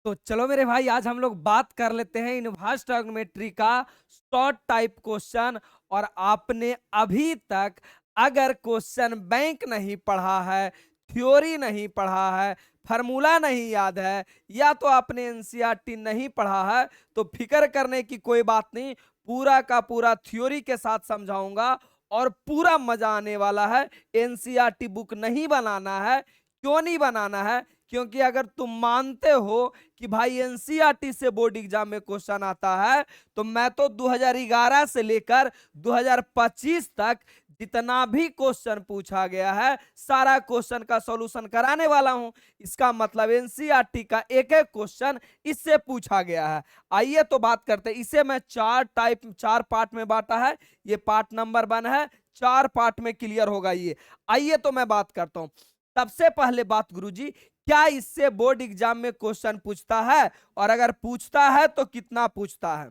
तो चलो मेरे भाई, आज हम लोग बात कर लेते हैं इनवर्स ट्रिग्नोमेट्री का शॉर्ट टाइप क्वेश्चन। और आपने अभी तक अगर क्वेश्चन बैंक नहीं पढ़ा है, थ्योरी नहीं पढ़ा है, फार्मूला नहीं याद है, या तो आपने एनसीईआरटी नहीं पढ़ा है, तो फिक्र करने की कोई बात नहीं। पूरा का पूरा थ्योरी के साथ समझाऊंगा और पूरा मजा आने वाला है। एनसीईआरटी बुक नहीं बनाना है। क्यों नहीं बनाना है? क्योंकि अगर तुम मानते हो कि भाई एनसीईआरटी से बोर्ड एग्जाम में क्वेश्चन आता है, तो मैं तो 2011 से लेकर 2025 तक जितना भी क्वेश्चन पूछा गया है सारा क्वेश्चन का सॉल्यूशन कराने वाला हूं। इसका मतलब एनसीईआरटी का एक एक क्वेश्चन इससे पूछा गया है। आइए तो बात करते हैं। इसे मैं चार पार्ट में बांटा है। ये पार्ट नंबर 1 है। 4 पार्ट में क्लियर होगा ये। आइए तो मैं बात करता हूं। सबसे पहले बात गुरुजी, क्या इससे बोर्ड एग्जाम में क्वेश्चन पूछता है? और अगर पूछता है तो कितना पूछता है?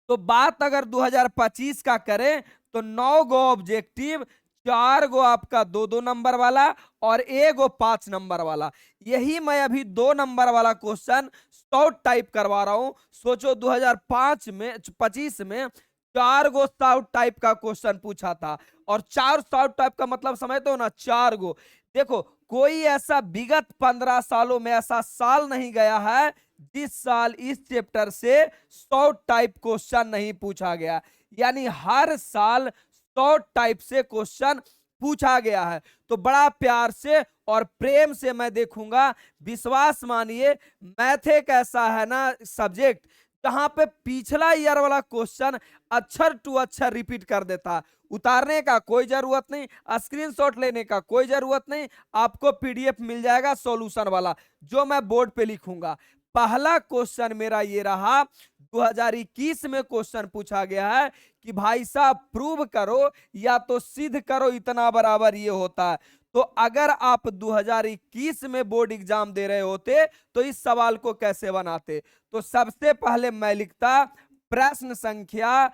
तो बात अगर 2025 का करें तो 9 गो ऑब्जेक्टिव, 4 गो आपका 2-2 नंबर वाला और 1 गो 5 नंबर वाला। यही मैं अभी 2 नंबर वाला क्वेश्चन शॉर्ट टाइप करवा रहा हूं। सोचो 2025 में 4 गो शॉर्ट टाइप का क्वेश्चन पूछा था। और 4 शॉर्ट टाइप का मतलब समझते हो ना, 4 गो। देखो, कोई ऐसा विगत 15 सालों में ऐसा साल नहीं गया है जिस साल इस चैप्टर से शॉर्ट टाइप क्वेश्चन नहीं पूछा गया। यानी हर साल शॉर्ट टाइप से क्वेश्चन पूछा गया है। तो बड़ा प्यार से और प्रेम से मैं देखूंगा। विश्वास मानिए, मैथ एक ऐसा है ना सब्जेक्ट जहां पे पिछला ईयर वाला क्वेश्चन अक्षर टू अक्षर रिपीट कर देता। उतारने का कोई जरूरत नहीं, स्क्रीनशॉट लेने का कोई जरूरत नहीं। आपको पीडीएफ मिल जाएगा सॉल्यूशन वाला, जो मैं बोर्ड पे लिखूंगा। पहला क्वेश्चन मेरा ये रहा। 2021 में क्वेश्चन पूछा गया है कि भाई साहब प्रूव करो या तो सिद्ध करो इतना बराबर ये होता है। तो अगर आप 2021 में बोर्ड एग्जाम दे रहे होते तो इस सवाल को कैसे बनाते? तो सबसे पहले मैं लिखता प्रश्न संख्या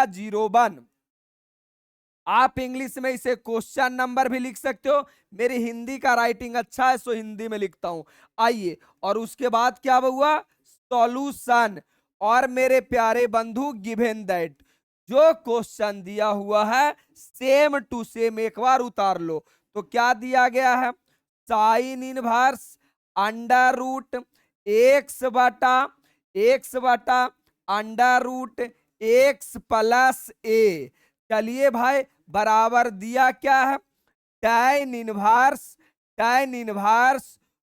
01। आप इंग्लिश में इसे क्वेश्चन नंबर भी लिख सकते हो। मेरी हिंदी का राइटिंग अच्छा है सो हिंदी में लिखता हूं। आइए, और उसके बाद क्या हुआ? सॉल्यूशन। और मेरे प्यारे बंधु, गिवन दैट जो क्वेश्चन दिया हुआ है सेम टू सेम एक बार उतार लो। तो क्या दिया गया है? Sine inverse under root x बटा under root x plus a. चलिए भाई, बराबर दिया क्या है? tan इनवर्स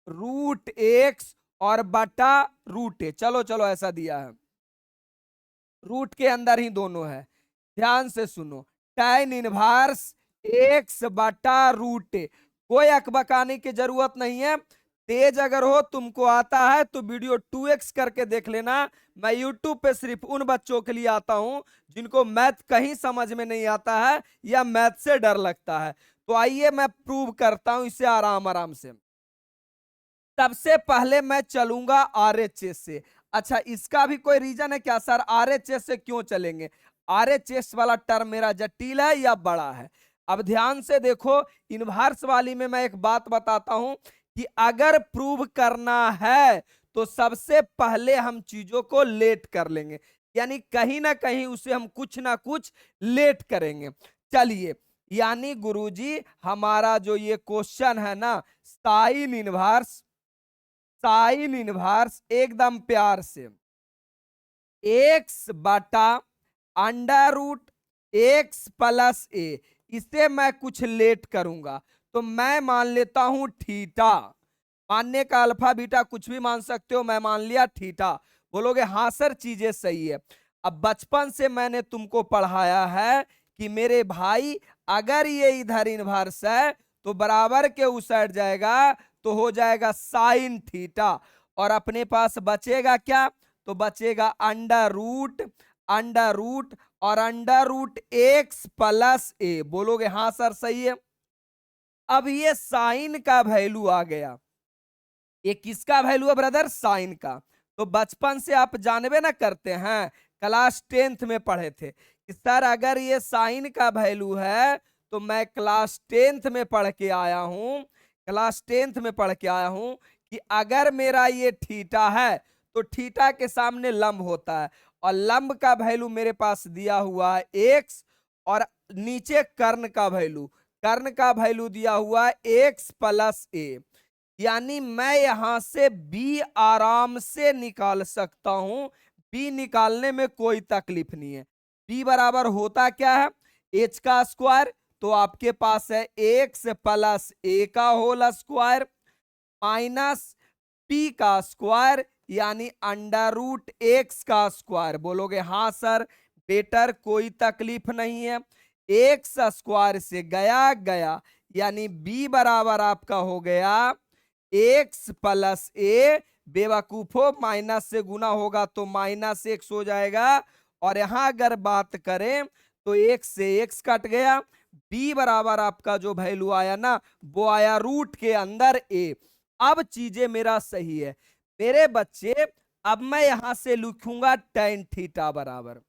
रूट एक्स और बटा रूट ए। चलो चलो, ऐसा दिया है, रूट के अंदर ही दोनों है। ध्यान से सुनो, tan इनवर्स एक्स बटा रूट ए। कोई अकबकाने की जरूरत नहीं है। तेज अगर हो, तुमको आता है तो वीडियो 2x करके देख लेना। मैं यूट्यूब पे सिर्फ उन बच्चों के लिए आता हूं जिनको मैथ कहीं समझ में नहीं आता है या मैथ से डर लगता है। तो आइए मैं प्रूव करता हूं इसे आराम आराम से। सबसे पहले मैं चलूंगा आरएचएस से। अच्छा, इसका भी कोई रीजन है क्या सर, आरएचएस से क्यों चलेंगे? आरएचएस वाला टर्म मेरा जटिल है या बड़ा है? अब ध्यान से देखो, इनवर्स वाली में मैं एक बात बताता हूं कि अगर प्रूव करना है तो सबसे पहले हम चीजों को लेट कर लेंगे। यानी कहीं ना कहीं उसे हम कुछ ना कुछ लेट करेंगे। चलिए, यानी गुरुजी हमारा जो ये क्वेश्चन है ना, साइन इनवर्स एकदम प्यार से एक्स बटा अंडर रूट एक्स प्लस ए, इसे मैं कुछ लेट करूंगा। तो मैं मान लेता हूं थीटा। मानने का अल्फा बीटा कुछ भी मान सकते हो, मैं मान लिया थीटा। बोलोगे हाँ सर, चीजें सही है। अब बचपन से मैंने तुमको पढ़ाया है कि मेरे भाई अगर ये इधर इनवर्स है तो बराबर के उस साइड जाएगा तो हो जाएगा साइन थीटा। और अपने पास बचेगा क्या? तो बचेगा अंडर रूट और अंडर रूट एक्स प्लस ए। बोलोगे हाँ सर सही है। अब ये साइन का वैल्यू आ गया। ये किसका वैल्यू है ब्रदर? साइन का। तो बचपन से आप जानबे ना करते हैं, क्लास 10th में पढ़े थे कि सर अगर ये साइन का वैल्यू है तो मैं क्लास 10th में पढ़ के आया हूं कि अगर मेरा ये थीटा है तो थीटा के सामने लंब होता है, और लंब का वैल्यू मेरे पास दिया हुआ है एक्स, और नीचे कर्ण का वैल्यू दिया हुआ है एक्स प्लस ए। यानी मैं यहां से बी आराम से निकाल सकता हूं, बी निकालने में कोई तकलीफ नहीं है। बी बराबर होता क्या है, एच का स्क्वायर, तो आपके पास है एक्स प्लस ए का होल स्क्वायर माइनस पी का स्क्वायर यानी अंडर रूट एक्स का स्क्वायर। बोलोगे हाँ सर बेटर, कोई तकलीफ नहीं है। एक्स स्क्वायर से गया गया, यानी बी बराबर आपका हो गया एक्स प्लस ए, बेवकूफो माइनस से गुना होगा तो माइनस एक्स हो जाएगा, और यहां अगर बात करें तो एक्स से एक्स कट गया, बी बराबर आपका जो वैल्यू आया ना वो आया रूट के अंदर ए। अब चीजें मेरा सही है मेरे बच्चे। अब मैं यहां से लिखूंगा टेन थीटा बराबर,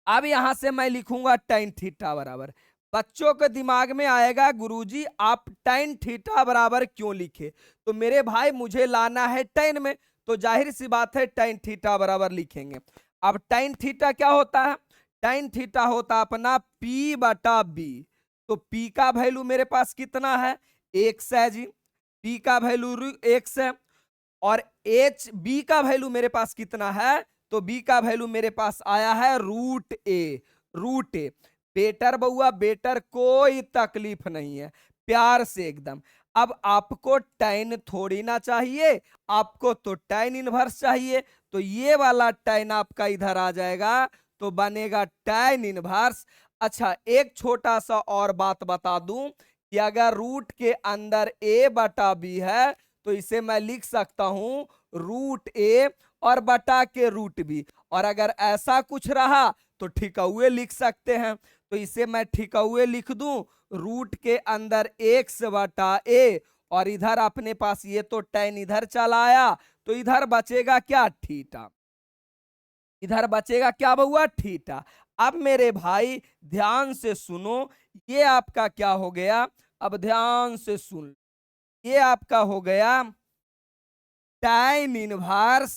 अब यहां से मैं लिखूंगा टेन थीटा बराबर। बच्चों के दिमाग में आएगा गुरुजी आप टेन थीटा बराबर क्यों लिखे, तो मेरे भाई मुझे लाना है टेन में, तो जाहिर सी बात है टेन थीटा बराबर लिखेंगे। अब टेन थीटा क्या होता है, टेन थीटा होता अपना P बटा बी। तो P का वैल्यू मेरे पास कितना है, एक्स है जी, P का वैल्यू एक्स है, और एच बी का वैल्यू मेरे पास कितना है, तो बी का वैल्यू मेरे पास आया है root a. Root a better बउआ बेटर, कोई तकलीफ नहीं है, प्यार से एकदम। अब आपको tan थोड़ी ना चाहिए, आपको तो tan इनवर्स चाहिए, तो ये वाला tan आपका इधर आ जाएगा, तो बनेगा tan इनवर्स। अच्छा एक छोटा सा और बात बता दूं कि अगर रूट के अंदर a बटा b है तो इसे मैं लिख सकता हूं रूट ए और बटा के रूट बी, और अगर ऐसा कुछ रहा तो ठिकाउए लिख सकते हैं, तो इसे मैं ठिकाउए लिख दूं रूट के अंदर एक्स बटा ए, और इधर अपने पास ये तो tan इधर चला आया, तो इधर बचेगा क्या थीटा, इधर बचेगा क्या बउआ थीटा। अब मेरे भाई ध्यान से सुनो, ये आपका क्या हो गया, अब ध्यान से सुन, ये आपका हो गया tan inverse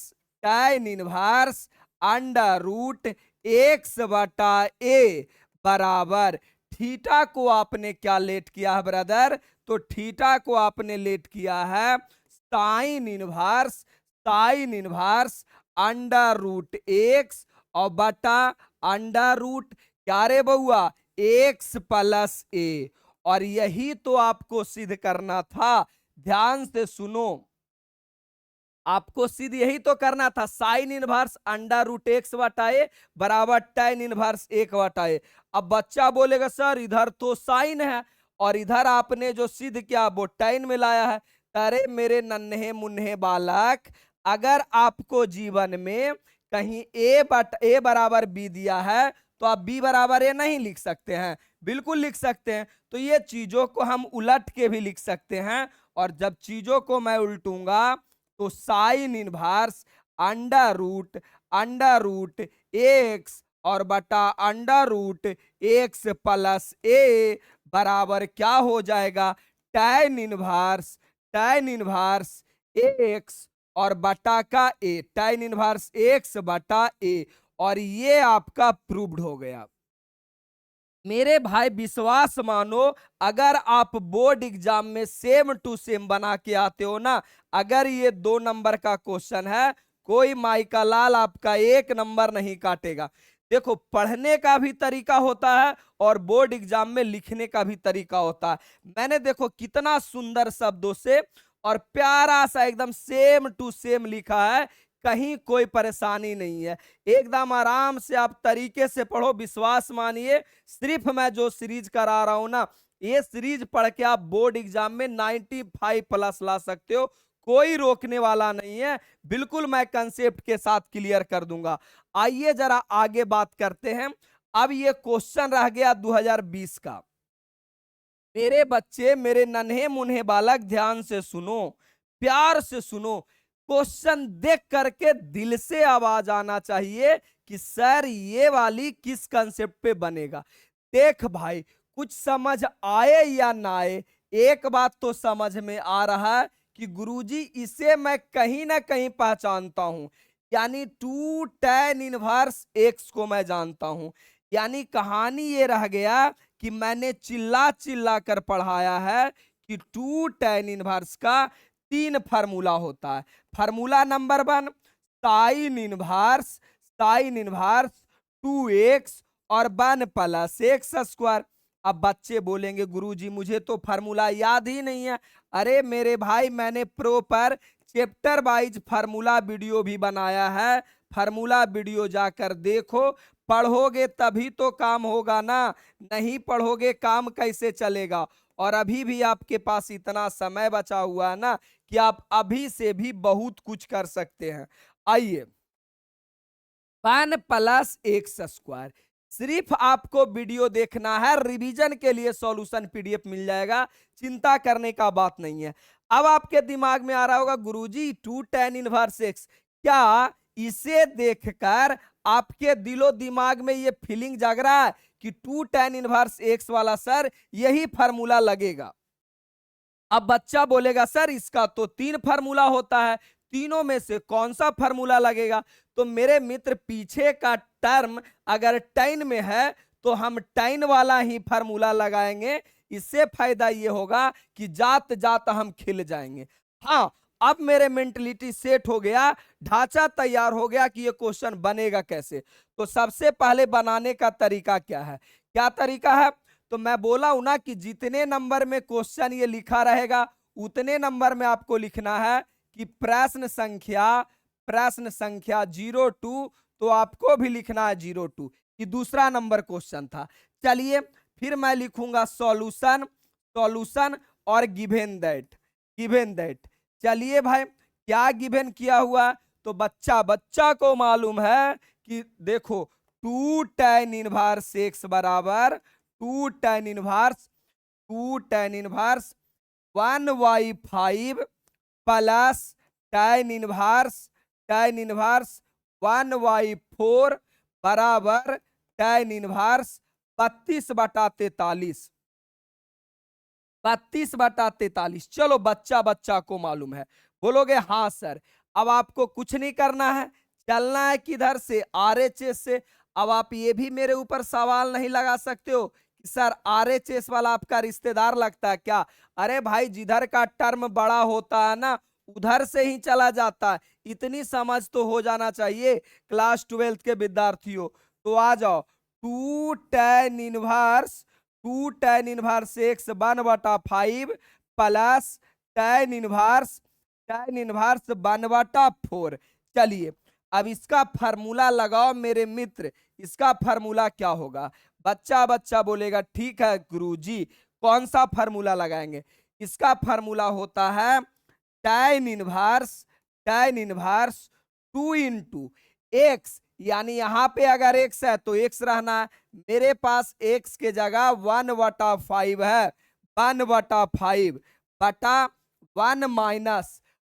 under root x बटा ए बराबर थीटा को आपने क्या लेट किया है ब्रदर, तो थीटा को आपने लेट किया है sine inverse under root x और बटा अंडर रूट क्या रे बउआ एक्स प्लस ए, और यही तो आपको सिद्ध करना था। ध्यान से सुनो, आपको सिद्ध यही तो करना था, sine inverse under root x बटा ए बराबर tan इनवर्स एक बटा ए। अब बच्चा बोलेगा सर इधर तो साइन है और इधर आपने जो सिद्ध किया वो tan में लाया है। अरे मेरे नन्हे मुन्ने बालक, अगर आपको जीवन में कहीं ए बराबर बी दिया है तो आप बी बराबर ए नहीं लिख सकते हैं, बिल्कुल लिख सकते हैं। तो ये चीजों को हम उलट के भी लिख सकते हैं, और जब चीजों को मैं उल्टूंगा तो sine inverse under root x और बटा under root x plus a बराबर क्या हो जाएगा tan इनवर्स एक्स और बटा का ए, tan इनवर्स एक्स बटा ए, और ये आपका प्रूव्ड हो गया। मेरे भाई विश्वास मानो, अगर आप बोर्ड एग्जाम में सेम टू सेम बना के आते हो ना, अगर ये 2 नंबर का क्वेश्चन है, कोई माई का लाल आपका 1 नंबर नहीं काटेगा। देखो पढ़ने का भी तरीका होता है और बोर्ड एग्जाम में लिखने का भी तरीका होता है। मैंने देखो कितना सुंदर शब्दों से और प्यारा सा एकदम सेम टू सेम लिखा है, कहीं कोई परेशानी नहीं है, एकदम आराम से आप तरीके से पढ़ो। विश्वास मानिए, सिर्फ मैं जो सीरीज करा रहा हूं ना, ये सीरीज पढ़ के आप बोर्ड एग्जाम में 95 प्लस ला सकते हो, कोई रोकने वाला नहीं है, बिल्कुल मैं कंसेप्ट के साथ क्लियर कर दूंगा। आइए जरा आगे बात करते हैं। अब ये क्वेश्चन रह गया 2020 का। मेरे बच्चे, मेरे नन्हे मुन्हे बालक, ध्यान से सुनो, प्यार से सुनो, क्वेश्चन देख करके दिल से आवाज आना चाहिए कि सर ये वाली किस कंसेप्ट पे बनेगा। देख भाई, कुछ समझ आए या ना आए, एक बात तो समझ में आ रहा है कि गुरुजी इसे मैं कहीं ना कहीं पहचानता हूं, यानी 2 tan 1 को मैं जानता हूं। यानी कहानी ये रह गया कि मैंने चिल्ला चिल्ला कर पढ़ाया है कि 2 tan 1 का 3 फार्मूला होता है। Formula number 1, sine inverse 2x और 1 + x²। अब बच्चे बोलेंगे गुरुजी मुझे तो फार्मूला याद ही नहीं है। अरे मेरे भाई, मैंने proper chapter wise formula video भी बनाया है, फार्मूला वीडियो जाकर देखो। पढ़ोगे तभी तो काम होगा ना, नहीं पढ़ोगे काम कैसे चलेगा। और अभी भी आपके पास इतना समय बचा हुआ है ना कि आप अभी से भी बहुत कुछ कर सकते हैं। आइए, 1 + x²। सिर्फ आपको वीडियो देखना है, रिवीजन के लिए सॉल्यूशन पीडीएफ मिल जाएगा, चिंता करने का बात नहीं है। अब आपके दिमाग में आ रहा होगा गुरुजी 2 tan 1x, क्या इसे देखकर आपके दिलो दिमाग में ये फीलिंग जाग रहा है कि 2 tan 1x वाला सर यही फार्मूला लगेगा? अब बच्चा बोलेगा सर इसका तो 3 फार्मूला होता है, तीनों में से कौन सा फार्मूला लगेगा? तो मेरे मित्र, पीछे का टर्म अगर टाइन में है तो हम टाइन वाला ही फार्मूला लगाएंगे। इससे फायदा ये होगा कि जात जात हम खिल जाएंगे। हाँ, अब मेरे मेंटलिटी सेट हो गया, ढांचा तैयार हो गया कि ये क्वेश्चन बनेगा कैसे। तो सबसे पहले बनाने का तरीका क्या है? क्या तरीका है? तो मैं बोला हूं ना कि जितने नंबर में क्वेश्चन ये लिखा रहेगा उतने नंबर में आपको लिखना है कि प्रश्न संख्या 02, तो आपको भी लिखना है 02। ये दूसरा नंबर क्वेश्चन था। चलिए फिर मैं लिखूंगा सॉल्यूशन और गिवन दैट। चलिए भाई, क्या गिवन किया हुआ? तो बच्चा को मालूम है कि देखो 2 tan 1x बराबर 2 tan 1 1/5 प्लस tan 1 1/4 बराबर tan 1 32/43। 32/43। चलो बच्चा को मालूम है, बोलोगे हाँ सर। अब आपको कुछ नहीं करना है, चलना है किधर से? आरएचएस से। अब आप ये भी मेरे ऊपर सवाल नहीं लगा सकते हो कि सर आरएचएस वाला आपका रिश्तेदार लगता है क्या? अरे भाई, जिधर का टर्म बड़ा होता है ना उधर से ही चला जाता है। इतनी समझ तो हो जाना चाहिए क्लास 12th के विद्यार्थियों। तो आ जाओ, 2 tan 1 x 1/5 प्लस tan 1 1/4। चलिए अब इसका फार्मूला लगाओ मेरे मित्र, इसका फार्मूला क्या होगा? बच्चा बोलेगा ठीक है गुरुजी, कौन सा फार्मूला लगाएंगे? इसका फार्मूला होता है tan 1 2 इंटू एक्स, यानी यहां पे अगर एक्स है तो एक्स रहना है। मेरे पास एक्स के जगह 1/5 है, 1/5 बटा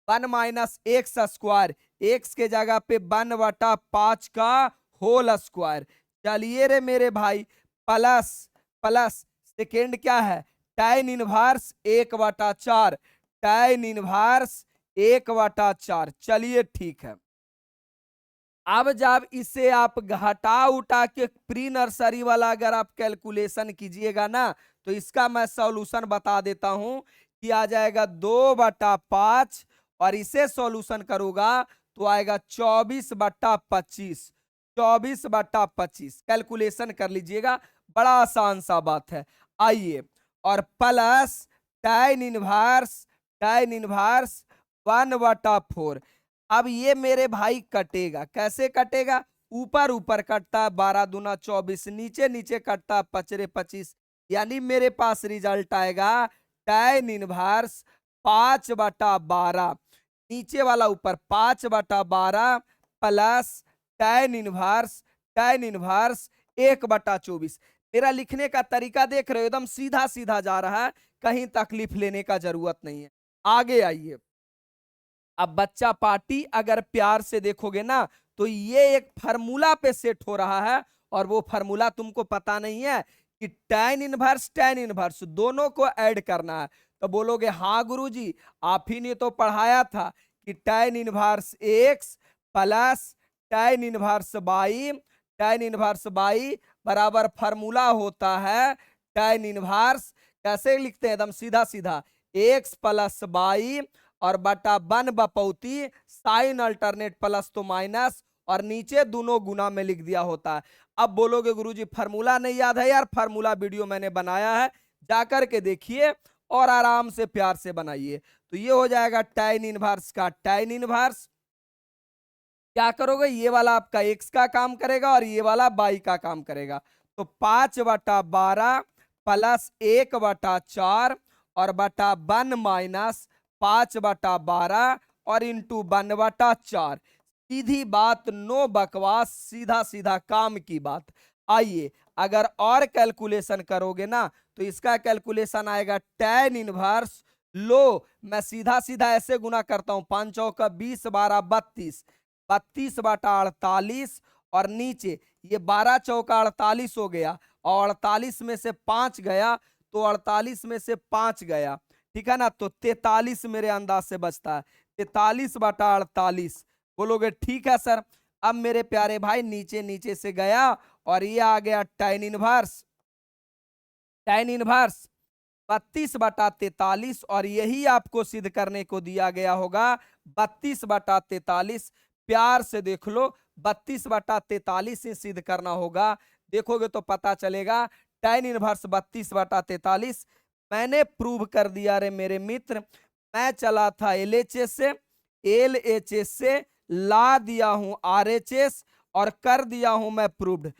1 - एक्स के जगह पे 1/5 का होल स्क्वायर। चलिए रे मेरे भाई, प्लस सेकेंड क्या है? tan 1 1/4, tan 1 1/4। चलिए ठीक है। अब जब इसे आप घटा उठा के प्री नर्सरी वाला अगर आप कैलकुलेशन कीजिएगा ना तो इसका मैं सॉल्यूशन बता देता हूं कि आ जाएगा 2/5, और इसे सॉल्यूशन करूंगा तो आएगा 24/25। 24/25 कैलकुलेशन कर लीजिएगा, बड़ा आसान सा बात है। आइए, और प्लस tan 1 1/4। अब ये मेरे भाई कटेगा, कैसे कटेगा? ऊपर ऊपर कटता है, 12 दूना 24, नीचे नीचे कटता है 5 × 25। यानी मेरे पास रिजल्ट आएगा tan 1 5/12, नीचे वाला ऊपर 5/12 प्लस tan 1 1/24। मेरा लिखने का तरीका देख रहे हो, एकदम सीधा सीधा जा रहा है, कहीं तकलीफ लेने का जरूरत नहीं है। आगे आइए, अब बच्चा पार्टी अगर प्यार से देखोगे ना तो ये एक फार्मूला पे सेट हो रहा है, और वो फार्मूला तुमको पता नहीं है कि tan 1 दोनों को ऐड करना है। तो बोलोगे हाँ गुरुजी, आप ही ने तो पढ़ाया था कि tan inverse x plus tan inverse by, tan inverse by बराबर फॉर्मूला होता है tan इनवर्स, कैसे लिखते हैं एकदम सीधा सीधा, एक्स प्लस बाई और बटा 1/, साइन अल्टरनेट प्लस तो माइनस, और नीचे दोनों गुना में लिख दिया होता है। अब बोलोगे गुरुजी फार्मूला नहीं याद है यार, फार्मूला वीडियो मैंने बनाया है, जाकर के देखिए और आराम से प्यार से बनाइए। तो ये हो जाएगा tan इनवर्स का tan इनवर्स, क्या करोगे, ये वाला आपका x का काम करेगा और ये वाला y का काम करेगा। तो 5/12 प्लस 1/4 और बटा 1 माइनस 5/12 और इंटू 1/4। सीधी बात, नो बकवास, सीधा सीधा काम की बात। आइए अगर और कैलकुलेशन करोगे ना तो इसका कैलकुलेशन आएगा tan इनवर्स, लो मैं सीधा सीधा ऐसे गुना करता हूं, 5 चौका 20 12 32, 32/48 और नीचे ये 12 चौका 48 हो गया और 48 में से 5 गया तो 48 में से 5 गया, ठीक है ना, तो 43 मेरे अंदाज से बचता है, 43/48। बोलोगे ठीक है सर। अब मेरे प्यारे भाई नीचे नीचे से गया और ये आ गया tan इनवर्स, tan इनवर्स 32/43 और यही आपको सिद्ध करने को दिया गया होगा 32/43। प्यार से देख लो, 32/43 ही सिद्ध करना होगा, देखोगे तो पता चलेगा tan इनवर्स 32/43। मैंने प्रूव कर दिया रे मेरे मित्र, मैं चला था LHS से, LHS से ला दिया हूं RHS और कर दिया हूं मैं प्रूव्ड।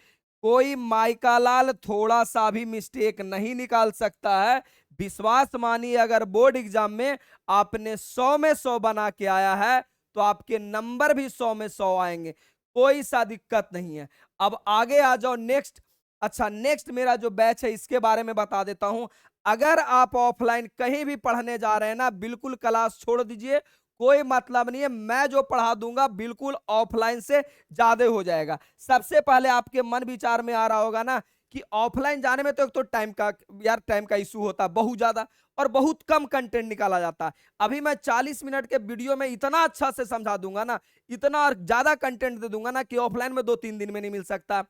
कोई माइका लाल थोड़ा सा भी मिस्टेक नहीं निकाल सकता है। विश्वास मानिए, अगर बोर्ड एग्जाम में आपने 100 में 100 बना के आया है तो आपके नंबर भी 100 में 100 आएंगे, कोई सा दिक्कत नहीं है। अब आगे आ जाओ नेक्स्ट। अच्छा, नेक्स्ट मेरा जो बैच है इसके बारे में बता देता हूं। अगर आप ऑफलाइन कहीं भी पढ़ने जा रहे हैं ना, बिल्कुल क्लास छोड़ दीजिए, कोई मतलब नहीं है, मैं जो पढ़ा दूंगा बिल्कुल ऑफलाइन से ज्यादा हो जाएगा। सबसे पहले आपके मन विचार में आ रहा होगा ना कि ऑफलाइन जाने में तो एक तो टाइम का यार, टाइम का इशू होता है बहुत ज्यादा और बहुत कम कंटेंट निकाला जाता है। अभी मैं 40 मिनट के वीडियो में इतना अच्छा से समझा दूंगा ना, इतना और ज्यादा कंटेंट दे दूंगा ना कि ऑफलाइन में 2-3 दिन में नहीं मिल सकता।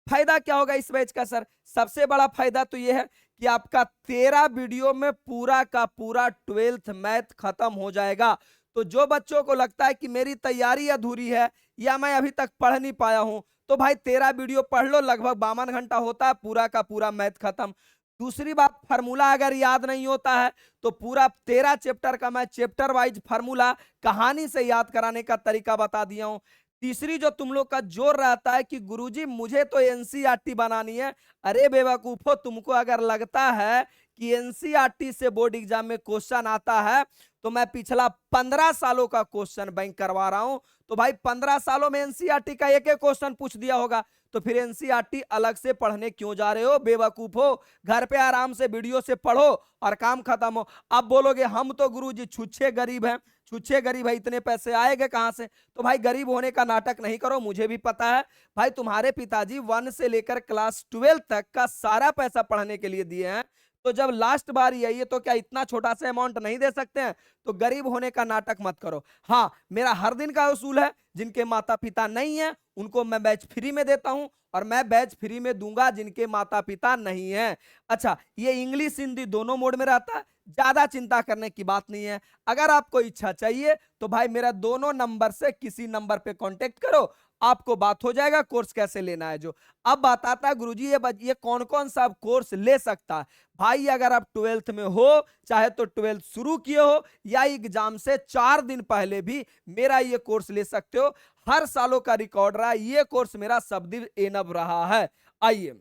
फायदा क्या होगा इस बैच का सर? सबसे बड़ा फायदा तो यह है कि आपका 13 वीडियो में पूरा का पूरा 12th मैथ खत्म हो जाएगा। तो जो बच्चों को लगता है कि मेरी तैयारी अधूरी है या मैं अभी तक पढ़ नहीं पाया हूं, तो भाई 13 वीडियो पढ़ लो, लगभग 52 घंटा होता है, पूरा का पूरा मैथ खत्म। दूसरी बात, फार्मूला अगर याद नहीं होता है तो पूरा 13 चैप्टर का मैं चैप्टर वाइज फार्मूला कहानी से याद कराने का तरीका बता दिया हूं। तीसरी जो तुम लोग का जोर रहता है कि गुरुजी मुझे तो एनसीईआरटी बनानी है, अरे बेवकूफो, तुमको अगर लगता है कि एनसीईआरटी से बोर्ड एग्जाम में क्वेश्चन आता है तो मैं पिछला 15 सालों का क्वेश्चन बैंक करवा रहा हूं, तो भाई 15 सालों में एनसीईआरटी का एक एक क्वेश्चन पूछ दिया होगा, तो फिर एनसीईआरटी अलग से पढ़ने क्यों जा रहे हो बेवकूफ हो? घर पे आराम से वीडियो से पढ़ो और काम खत्म हो। अब बोलोगे हम तो गुरुजी छुच्छे गरीब हैं, छुच्छे गरीब है, इतने पैसे आएंगे कहां से? तो भाई गरीब होने का नाटक नहीं करो, मुझे भी पता है भाई, तुम्हारे पिताजी 1 से लेकर क्लास 12 तक का सारा पैसा पढ़ने के लिए दिए हैं, तो जब लास्ट बार आई है तो क्या इतना छोटा सा अमाउंट नहीं दे सकते हैं? तो गरीब होने का नाटक मत करो। हाँ, मेरा हर दिन का उसूल है, जिनके माता पिता नहीं है उनको मैं बैच फ्री में देता हूं और मैं बैच फ्री में दूंगा जिनके माता पिता नहीं है। अच्छा, ये इंग्लिश हिंदी दोनों मोड में रहता है, ज्यादा चिंता करने की बात नहीं है। अगर आपको इच्छा चाहिए तो भाई मेरा दोनों नंबर से किसी नंबर पे कांटेक्ट करो, आपको बात हो जाएगा कोर्स कैसे लेना है। जो अब बात आता है गुरुजी ये कौन कौन सा कोर्स ले सकता है? भाई अगर आप 12th में हो, चाहे तो 12th शुरू किए हो या एग्जाम से 4 दिन पहले भी मेरा ये कोर्स ले सकते हो। हर सालों का रिकॉर्ड रहा, ये कोर्स मेरा सब दिन एनब रहा है। आइए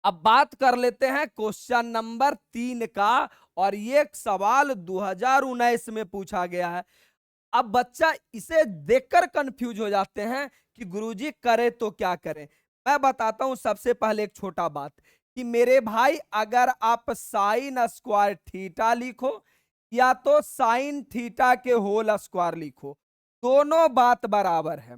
अब बात कर लेते हैं क्वेश्चन नंबर 3 का, और ये सवाल 2019 में पूछा गया है। अब बच्चा इसे देखकर कंफ्यूज हो जाते हैं कि गुरुजी करे तो क्या करें। मैं बताता हूं सबसे पहले एक छोटा बात कि मेरे भाई अगर आप साइन स्क्वायर थीटा लिखो या तो साइन थीटा के होल स्क्वायर लिखो, दोनों बात बराबर है।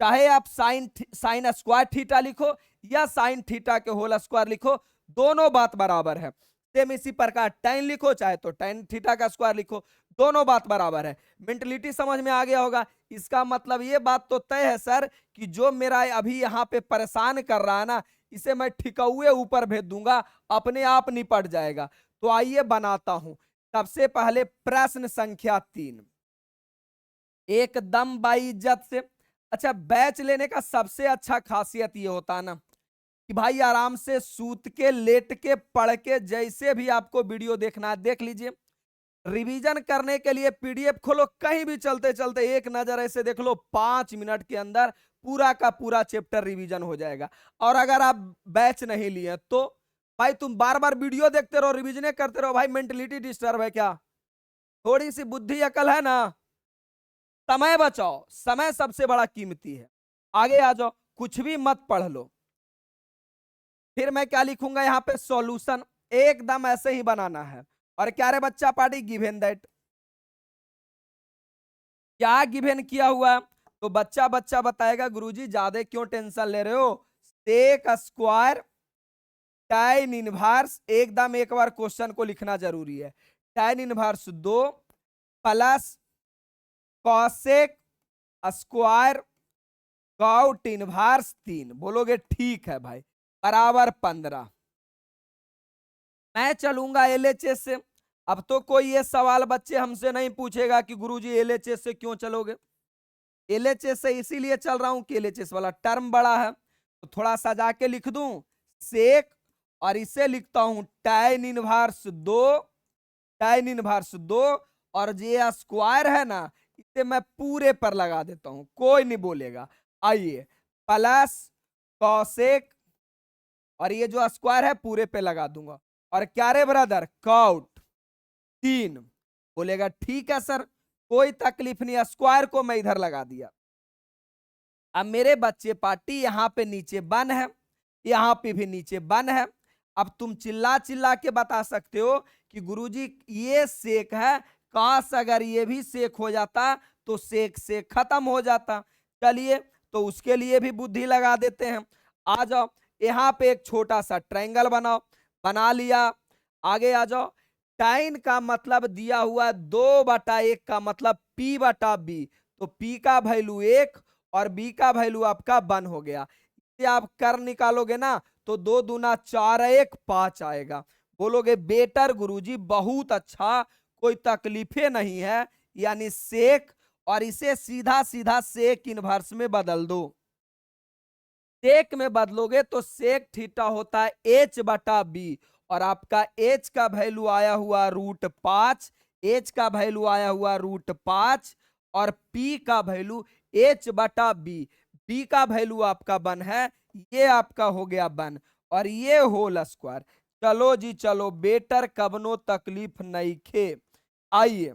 चाहे आप साइन स्क्वायर थीटा लिखो या साइन थीटा के होल स्क्वायर लिखो, दोनों बात बराबर है। सेम इसी प्रकार tan लिखो चाहे तो tan थीटा का स्क्वायर लिखो, दोनों बात बराबर है। मेंटलिटी समझ में आ गया होगा। इसका मतलब ये बात तो तय है सर कि जो मेरा अभी यहाँ पे परेशान कर रहा है ना, इसे मैं ठिकौए ऊपर भेज दूंगा, अपने आप निपट जाएगा। तो आइए बनाता हूं। सबसे पहले प्रश्न संख्या 3, एकदम बाइज्जत से। अच्छा, बैच लेने का सबसे अच्छा खासियत ये होता है ना कि भाई आराम से सूत के, लेट के, पढ़ के, जैसे भी आपको वीडियो देखना है देख लीजिए। रिवीजन करने के लिए पीडीएफ खोलो, कहीं भी चलते चलते एक नजर ऐसे देख लो, 5 मिनट के अंदर पूरा का पूरा चैप्टर रिवीजन हो जाएगा। और अगर आप बैच नहीं लिए तो भाई तुम बार बार वीडियो देखते रहो, रिवीजन करते रहो, भाई मेंटलिटी डिस्टर्ब है क्या? थोड़ी सी बुद्धि अकल है ना? समय बचाओ, समय सबसे बड़ा कीमती है। आगे आ जाओ, कुछ भी मत पढ़ लो। फिर मैं क्या लिखूंगा यहाँ पे, सॉल्यूशन एकदम ऐसे ही बनाना है। और क्या रे बच्चा पार्टी, गिवन दैट, क्या गिवन किया हुआ? तो बच्चा बच्चा बताएगा गुरुजी ज्यादा क्यों टेंशन ले रहे हो, सेक स्क्वायर tan इनवर्स, एकदम एक बार क्वेश्चन को लिखना जरूरी है, tan inverse 2 plus cosec square cot inverse 3। बोलोगे ठीक है भाई, बराबर 15। मैं चलूंगा एलएचएस से। अब तो कोई ये सवाल बच्चे हमसे नहीं पूछेगा कि गुरुजी एलएचएस से क्यों चलोगे। एलएचएस से इसीलिए चल रहा हूं कि एलएचएस वाला टर्म बड़ा है। तो थोड़ा सजा के लिख दूं सेक, और इसे लिखता हूं tan इनवर्स 2, tan इनवर्स 2, और ये स्क्वायर है ना, इसे मैं पूरे पर लगा देता हूं, कोई नहीं बोलेगा। आइए, प्लस कॉसेक, और ये जो स्क्वायर है पूरे पे लगा दूंगा, और क्या रे ब्रदर, कॉट 3। बोलेगा ठीक है सर, कोई तकलीफ नहीं, स्क्वायर को मैं इधर लगा दिया। अब मेरे बच्चे पार्टी यहाँ पे नीचे 1 है, यहाँ पे भी नीचे 1 है। अब तुम चिल्ला चिल्ला के बता सकते हो कि गुरुजी ये सेक है, काश अगर ये भी सेक हो जाता तो सेक से खत्म हो जाता। चलिए, तो उसके लिए भी बुद्धि लगा देते हैं। आ जाओ, यहाँ पे एक छोटा सा ट्रायंगल बनाओ, बना लिया। आगे आ जाओ, टाइन का मतलब दिया हुआ 2/1 का मतलब P/B, तो P का वैल्यू 1 और B का वैल्यू आपका 1 हो गया। इसे आप कर निकालोगे ना तो 2 दूना 4 1 5 आएगा। बोलोगे बेटर गुरुजी, बहुत अच्छा, कोई तकलीफे नहीं है, यानी सेक, और इसे सीधा सीधा सेक इनवर्स में बदल दो। सेक में बदलोगे तो सेक थीटा होता है H/B, और आपका H का वैल्यू आया हुआ √5, H का वैल्यू आया हुआ √5, और P का वैल्यू H/B, B का वैल्यू आपका 1 है, ये आपका हो गया 1, और ये होल स्क्वायर। चलो जी चलो, बेटर कबनो तकलीफ नहीं खे। आइए,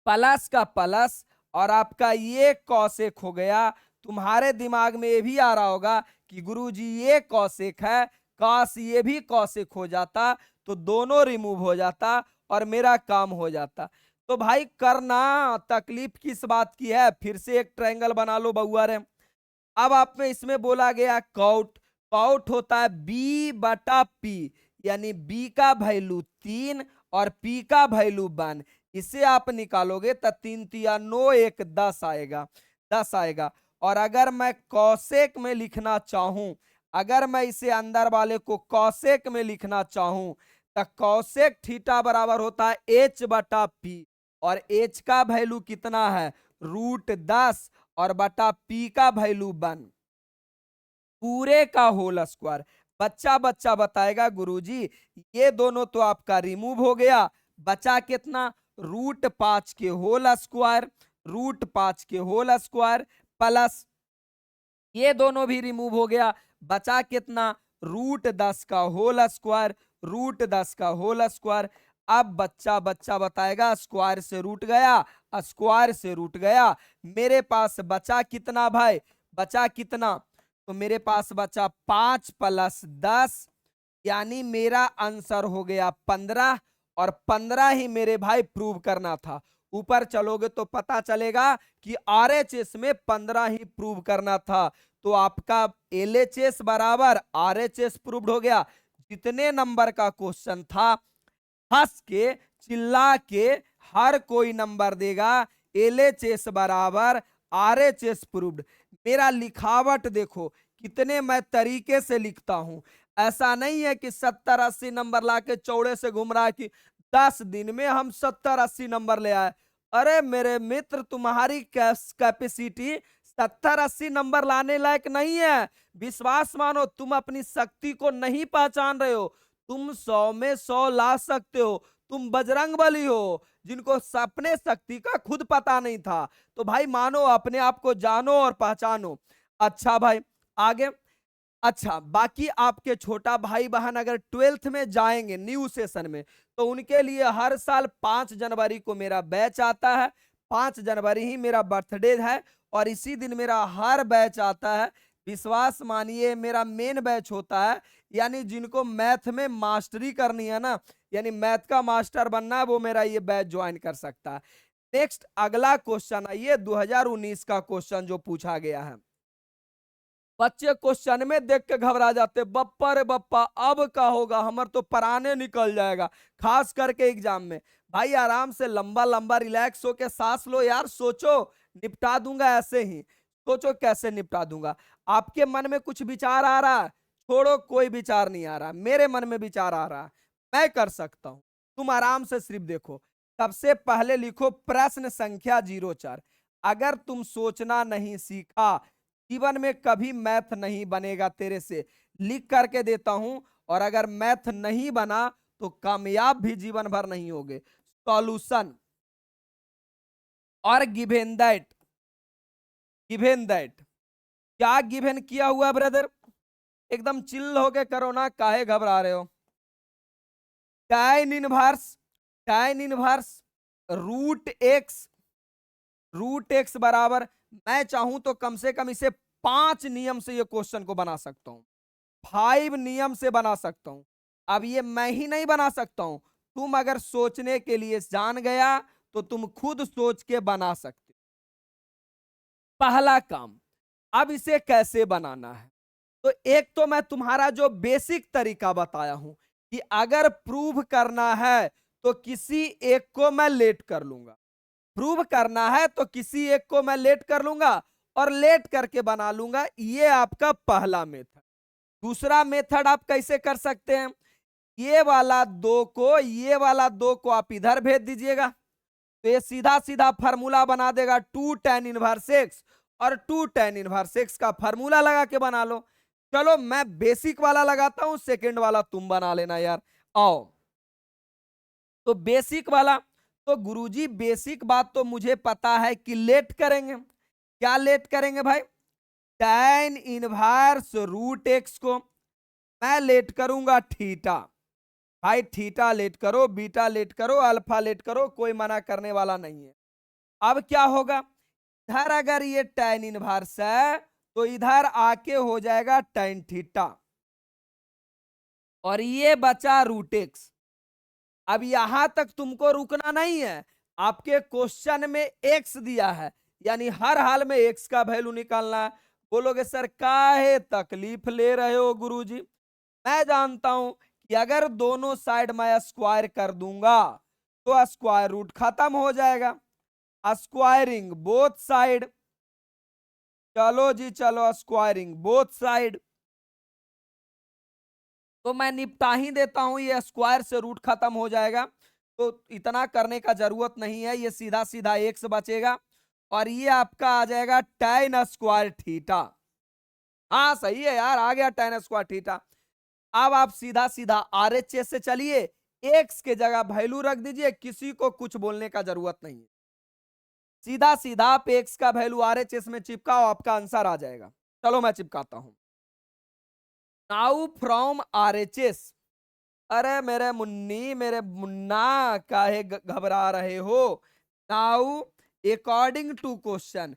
प्लस का प्लस, और आपका ये कॉसेक हो गया। तुम्हारे दिमाग में ये भी आ रहा होगा कि गुरुजी ये कॉसेक है, काश ये भी कॉसेक हो जाता तो दोनों रिमूव हो जाता और मेरा काम हो जाता। तो भाई करना, तकलीफ किस बात की है, फिर से एक ट्रायंगल बना लो बउआ रे। अब आप में इसमें बोला गया कॉट, कॉट होता है B/P, यानी B का वैल्यू 3 और P का वैल्यू 1। इसे आप निकालोगे तो 3 3 9 1 10 आएगा, 10 आएगा। और अगर मैं कॉसेक में लिखना चाहूं, अगर मैं इसे अंदर वाले को कॉसेक में लिखना चाहूं तो कॉसेक थीटा बराबर होता है H/P, और H का वैल्यू कितना है √10, और बटा P का वैल्यू 1, पूरे का होल स्क्वायर। बच्चा बच्चा बताएगा गुरुजी ये दोनों तो आपका रिमूव हो गया, बचा कितना, √5 के होल स्क्वायर, √5 के होल स्क्वायर, प्लस ये दोनों भी रिमूव हो गया, बचा कितना, √10 का होल स्क्वायर, √10 का होल स्क्वायर। अब बच्चा बच्चा बताएगा स्क्वायर से रूट गया, स्क्वायर से रूट गया, मेरे पास बचा कितना भाई, बचा कितना, तो मेरे पास बचा 5 + 10, यानी मेरा आंसर हो गया 15, और 15 ही मेरे भाई प्रूव करना था। ऊपर चलोगे तो पता चलेगा कि आरएचएस में 15 ही प्रूव करना था। तो आपका एलएचएस बराबर आरएचएस प्रूव्ड हो गया, कितने नंबर का क्वेश्चन था? हंस के चिल्ला के हर कोई नंबर देगा। LHS बराबर RHS प्रूव्ड। मेरा लिखावट देखो कितने मैं तरीके से लिखता हूं। ऐसा नहीं है कि 70-80 नंबर लाके चौड़े से घूम रहा है कि 10 दिन में हम 70-80 नंबर ले आए। अरे मेरे मित्र, तुम्हारी कैपेसिटी 70-80 नंबर लाने लायक नहीं है। विश्वास मानो, तुम अपनी शक्ति को नहीं पहचान रहे हो। तुम 100 में 100 ला सकते हो। तुम बजरंग बली हो जिनको अपने शक्ति का खुद पता नहीं था। तो भाई मानो, अपने आप को जानो और पहचानो। अच्छा भाई आगे। अच्छा, बाकी आपके छोटा भाई बहन अगर 12th में जाएंगे न्यू सेशन में, तो उनके लिए हर साल 5 जनवरी को मेरा बैच आता है। 5 जनवरी ही मेरा बर्थडे है और इसी दिन मेरा हर बैच आता है। विश्वास मानिए, मेरा मेन बैच होता है। यानी जिनको मैथ में मास्टरी करनी है ना, यानी मैथ का मास्टर बनना है, वो मेरा ये बैच ज्वाइन कर सकता है। नेक्स्ट अगला क्वेश्चन आइए, 2019 का क्वेश्चन जो पूछा गया है। बच्चे क्वेश्चन में देख के घबरा जाते, बप्पा रे बप्पा अब का होगा, हमार तो पराने निकल जाएगा, खास करके एग्जाम में। भाई आराम से लंबा लंबा रिलैक्स होके सांस लो यार, सोचो निपटा दूंगा ऐसे ही। सोचो कैसे निपटा दूंगा। आपके मन में कुछ विचार आ रहा है? छोड़ो, कोई विचार नहीं आ रहा, मेरे मन में विचार आ रहा है, मैं कर सकता हूं। तुम आराम से सिर्फ देखो। सबसे पहले लिखो प्रश्न संख्या 04। अगर तुम सोचना नहीं सीखा, जीवन में कभी मैथ नहीं बनेगा तेरे से। लिख करके देता हूं, और अगर मैथ नहीं बना तो कामयाब भी जीवन भर नहीं होगे। सॉल्यूशन और गिवन दैट। गिवन दैट क्या गिवन किया हुआ ब्रदर? एकदम चिल होके करो ना, काहे घबरा रहे हो? tan इनवर्स रूट एक्स बराबर, मैं चाहूं तो कम से कम इसे 5 नियम से ये क्वेश्चन को बना सकता हूं। 5 नियम से बना सकता हूं। अब ये मैं ही नहीं बना सकता हूं, तुम अगर सोचने के लिए जान गया तो तुम खुद सोच के बना सकते हो। पहला काम, अब इसे कैसे बनाना है? तो एक तो मैं तुम्हारा जो बेसिक तरीका बताया हूं कि अगर प्रूव करना है तो किसी एक को मैं लेट कर लूंगा। प्रूव करना है तो किसी एक को मैं लेट कर लूंगा और लेट करके बना लूंगा। ये आपका पहला मेथड। दूसरा मेथड आप कैसे कर सकते हैं? ये वाला 2 को, ये वाला 2 को आप इधर भेज दीजिएगा, तो ये सीधा सीधा फार्मूला बना देगा 2 tan इनवर्स एक्स, और 2 tan इनवर्स एक्स का फार्मूला लगा के बना लो। चलो मैं बेसिक वाला लगाता हूं, सेकंड वाला तुम बना लेना यार। आओ, तो बेसिक वाला, तो गुरुजी बेसिक बात तो मुझे पता है कि लेट करेंगे। क्या लेट करेंगे भाई? tan इनवर्स रूट एक्स को मैं लेट करूंगा थीटा। भाई थीटा लेट करो, बीटा लेट करो, अल्फा लेट करो, कोई मना करने वाला नहीं है। अब क्या होगा? इधर अगर ये tan इनवर्स है तो इधर आके हो जाएगा tan थीटा, और ये बचा रूट एक्स। अब यहां तक तुमको रुकना नहीं है। आपके क्वेश्चन में एक्स दिया है, यानी हर हाल में एक्स का वैल्यू निकालना है। बोलोगे सर काहे तकलीफ ले रहे हो गुरुजी? मैं जानता हूं कि अगर दोनों साइड मैं स्क्वायर कर दूंगा तो स्क्वायर रूट खत्म हो जाएगा। स्क्वायरिंग बोथ साइड, चलो जी चलो, स्क्वायरिंग बोथ साइड, तो मैं निपटा ही देता हूं, ये स्क्वायर से रूट खत्म हो जाएगा। तो इतना करने का जरूरत नहीं है, ये सीधा सीधा एक्स बचेगा, और ये आपका आ जाएगा tan स्क्वायर थीटा। हाँ सही है यार, आ गया tan स्क्वायर थीटा। अब आप सीधा सीधा RHS से चलिए, एक्स के जगह वैल्यू रख दीजिए, किसी को कुछ बोलने का जरूरत नहीं है। सीधा सीधा आप एक्स का वैल्यू RHS में चिपकाओ, आपका आंसर आ जाएगा। चलो मैं चिपकाता हूं। नाउ फ्रॉम RHS, अरे मेरे मुन्नी, मेरे मुन्ना, काहे घबरा रहे हो? Now according to question,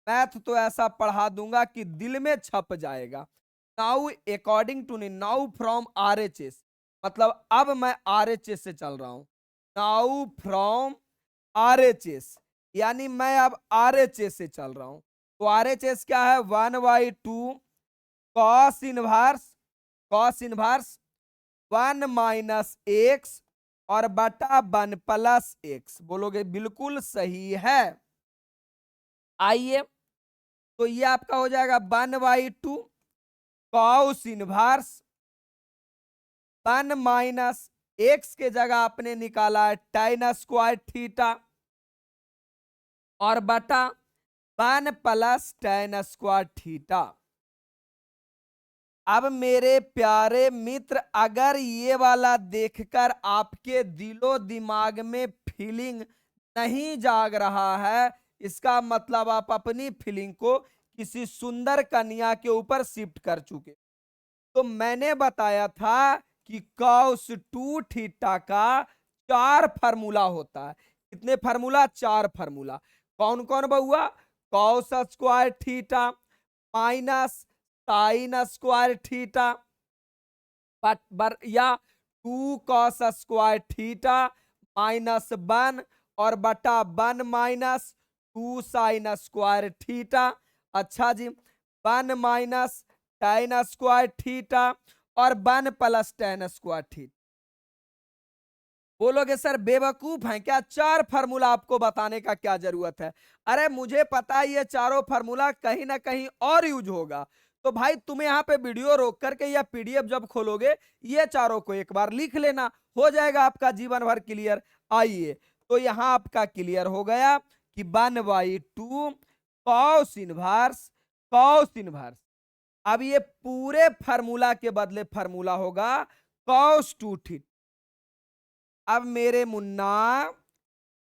math तो ऐसा पढ़ा दूंगा कि दिल में छप जाएगा। नाउ अकॉर्डिंग टू नहीं, नाउ फ्रॉम RHS, मतलब अब मैं RHS से चल रहा हूं। नाउ फ्रॉम RHS, यानी मैं अब RHS से चल रहा हूं। तो RHS क्या है? 1/2 कॉस इनवर्स 1 माइनस एक्स और बटा 1 प्लस एक्स। बोलोगे बिल्कुल सही है। आइए, तो ये आपका हो जाएगा 1/2 कॉस इनवर्स 1 माइनस एक्स के जगह आपने निकाला है tan स्क्वायर थीटा और बटा 1 प्लस tan स्क्वायर थीटा। अब मेरे प्यारे मित्र, अगर ये वाला देखकर आपके दिलो दिमाग में फीलिंग नहीं जाग रहा है, इसका मतलब आप अपनी फीलिंग को किसी सुंदर कन्या के ऊपर शिफ्ट कर चुके। तो मैंने बताया था कि cos 2 थीटा का 4 फार्मूला होता है। कितने फार्मूला? 4 फार्मूला। कौन कौन बहुआ? cos square theta minus sine square theta या 2 cos स्क्वायर थीटा माइनस 1 और बटा 1 माइनस 2 साइन स्क्वायर थीटा। अच्छा जी, 1 माइनस tan स्क्वायर थीटा और 1 प्लस tan स्क्वायर थीटा। बोलोगे सर बेवकूफ हैं क्या, 4 फार्मूला आपको बताने का क्या जरूरत है? अरे मुझे पता है ये चारों फार्मूला कहीं ना कहीं और यूज होगा। तो भाई तुम्हें यहाँ पे वीडियो रोक करके या पीडीएफ जब खोलोगे, ये चारों को एक बार लिख लेना, हो जाएगा आपका जीवन भर क्लियर। आइए, तो यहाँ आपका क्लियर हो गया कि 1/2 कॉस इनवर्स कॉस इनवर्स। अब ये पूरे फार्मूला के बदले फार्मूला होगा cos 2 थीटा। अब मेरे मुन्ना,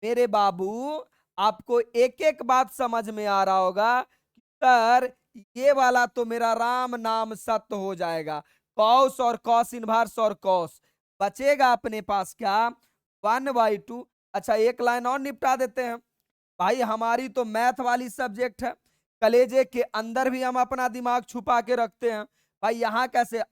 मेरे बाबू, आपको एक एक बात समझ में आ रहा होगा कि सर ये वाला तो मेरा राम नाम सत्य हो जाएगा। कॉस और कॉस इनवर्स और कॉस बचेगा अपने पास क्या? 1/2। अच्छा, एक लाइन और निपटा देते हैं भाई, हमारी तो मैथ वाली सब्जेक्ट है, कलेजे के अंदर भी हम अपना दिमाग छुपा के रखते हैं। भाई यहां कैसे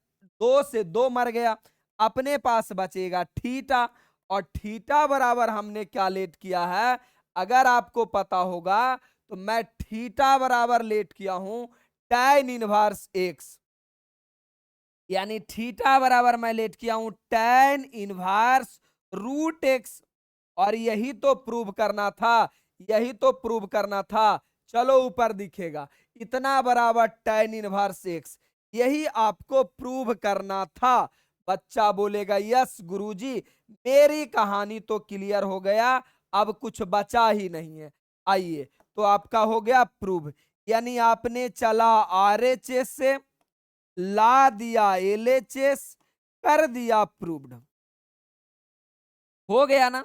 2 से 2 मर गया, अपने पास बचेगा थीटा और थीटा बराबर हमने क्या लेट किया है? अगर आपको पता होगा तो मैं थीटा बराबर लेट किया हूं tan इनवर्स एक्स, यानी थीटा बराबर मैं लेट किया हूं tan इनवर्स रूट एक्स। और यही तो प्रूव करना था, यही तो प्रूव करना था। चलो ऊपर दिखेगा इतना बराबर tan इनवर्स एक्स, यही आपको प्रूव करना था। बच्चा बोलेगा यस गुरुजी, मेरी कहानी तो क्लियर हो गया, अब कुछ बचा ही नहीं है। आइए, तो आपका हो गया प्रूव, यानी आपने चला आरएचएस से ला दिया एलएचएस, कर दिया प्रूव्ड। हो गया ना?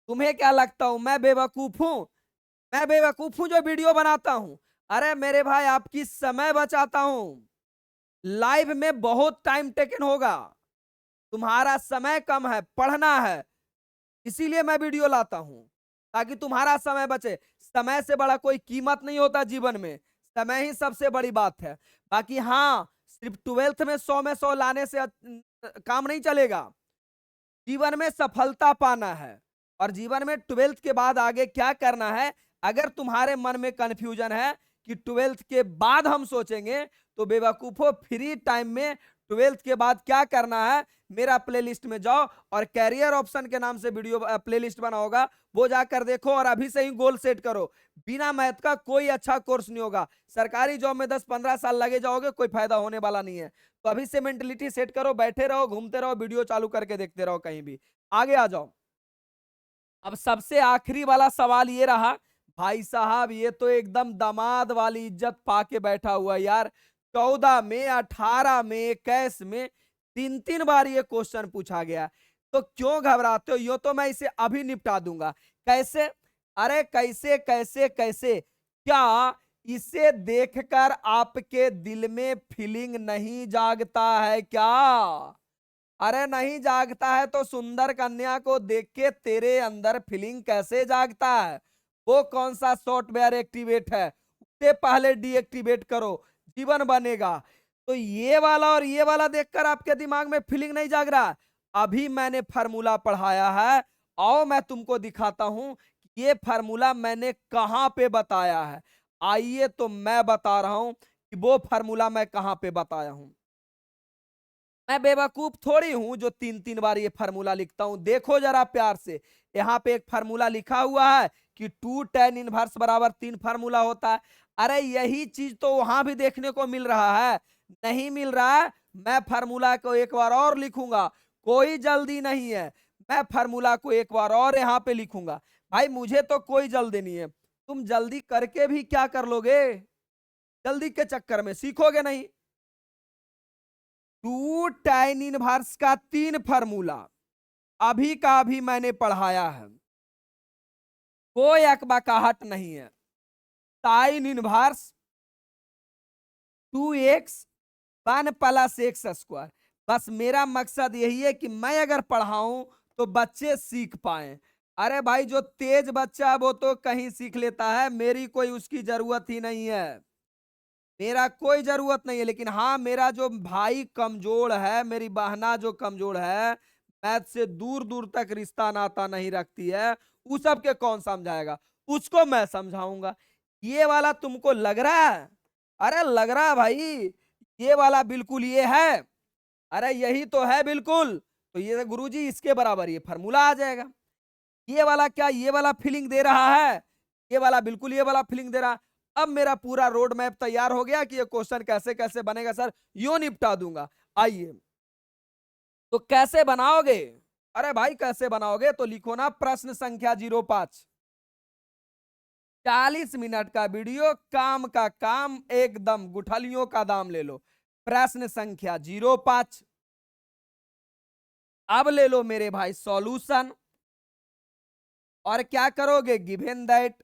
तुम्हें क्या लगता हूं मैं बेवकूफ हूं? मैं बेवकूफ हूं जो वीडियो बनाता हूं? अरे मेरे भाई, आपकी समय बचाता हूं। लाइव में बहुत टाइम टेकन होगा, तुम्हारा समय कम है, पढ़ना है, इसीलिए मैं वीडियो लाता हूं ताकि तुम्हारा समय बचे। समय से बड़ा कोई कीमत नहीं होता जीवन में, समय ही सबसे बड़ी बात है। बाकी हाँ, सिर्फ 12th में 100 में 100 लाने से काम नहीं चलेगा। जीवन में सफलता पाना है और जीवन में 12th के बाद आगे क्या करना है, अगर तुम्हारे मन में कंफ्यूजन है कि 12th के बाद हम सोचेंगे, तो बेवकूफो फ्री टाइम में 12th के बाद क्या करना है, मेरा प्लेलिस्ट में जाओ और कैरियर ऑप्शन के नाम से वीडियो प्लेलिस्ट बना होगा, वो जाकर देखो और अभी से ही गोल सेट करो। बिना मैथ का कोई अच्छा कोर्स नहीं होगा, सरकारी जॉब में 10-15 साल लगे जाओगे, कोई फायदा होने वाला नहीं है। तो अभी से मेंटलिटी सेट करो, बैठे रहो, घूमते रहो, वीडियो चालू करके देखते रहो, कहीं भी आगे आ जाओ। अब सबसे आखिरी वाला सवाल ये रहा, भाई साहब ये तो एकदम दामाद वाली इज्जत पाके बैठा हुआ यार। 14 में, 18 में, 21 में 3-3 बार ये क्वेश्चन पूछा गया, तो क्यों घबराते हो? यो तो मैं इसे अभी निपटा दूंगा। कैसे? अरे कैसे कैसे कैसे? क्या इसे देखकर आपके दिल में फीलिंग नहीं जागता है क्या? अरे नहीं जागता है तो सुंदर कन्या को देख के तेरे अंदर फीलिंग कैसे जागता है? वो कौन सा सॉफ्टवेयर एक्टिवेट है, उससे पहले डीएक्टिवेट करो, जीवन बनेगा। तो ये वाला और ये वाला देखकर आपके दिमाग में फीलिंग नहीं जाग रहा? अभी मैंने फार्मूला पढ़ाया है, आओ मैं तुमको दिखाता हूं ये फार्मूला मैंने कहां पे बताया है। आइए, तो मैं बता रहा हूं कि वो फार्मूला मैं कहां पे बताया हूं। मैं बेवकूफ थोड़ी हूं जो 3 3 बार ये फार्मूला लिखता हूं। देखो जरा प्यार से, यहां पे एक फार्मूला लिखा हुआ है कि 2 tan 1 बराबर 3 फार्मूला होता है। अरे यही चीज तो वहां भी देखने को मिल रहा है। नहीं मिल रहा है, मैं फार्मूला को एक बार और लिखूंगा, कोई जल्दी नहीं है। मैं फार्मूला को एक बार और यहां पे लिखूंगा। भाई मुझे तो कोई जल्दी नहीं है, तुम जल्दी करके भी क्या कर लोगे, जल्दी के चक्कर में सीखोगे नहीं। 2 tan 1 का 3 फार्मूला अभी का अभी मैंने पढ़ाया है, कोई अकबकाहट नहीं है। sin 1 2x 1 + x²। बस मेरा मकसद यही है कि मैं अगर पढ़ाऊं तो बच्चे सीख पाए। अरे भाई जो तेज बच्चा है वो तो कहीं सीख लेता है, मेरी कोई उसकी जरूरत ही नहीं है, मेरा कोई जरूरत नहीं है। लेकिन हाँ, मेरा जो भाई कमजोर है, मेरी बहना जो कमजोर है, मैथ से दूर दूर तक रिश्ता नाता नहीं रखती है, उस सब के कौन समझाएगा, उसको मैं समझाऊंगा। ये वाला तुमको लग रहा है? अरे लग रहा है भाई, ये वाला बिल्कुल ये है। अरे यही तो है बिल्कुल। तो ये गुरुजी इसके बराबर ये फार्मूला आ जाएगा। ये वाला क्या ये वाला फीलिंग दे रहा है? ये वाला बिल्कुल ये वाला फीलिंग दे रहा है। अब मेरा पूरा रोड मैप तैयार हो गया कि ये क्वेश्चन कैसे कैसे बनेगा सर, यूं निपटा दूंगा। आइए, तो कैसे बनाओगे? अरे भाई कैसे बनाओगे, तो लिखो ना प्रश्न संख्या 05। 40 मिनट का वीडियो, काम का काम, एकदम गुठलियों का दाम ले लो। प्रश्न संख्या 05। अब ले लो मेरे भाई सॉल्यूशन, और क्या करोगे, गिवन दैट।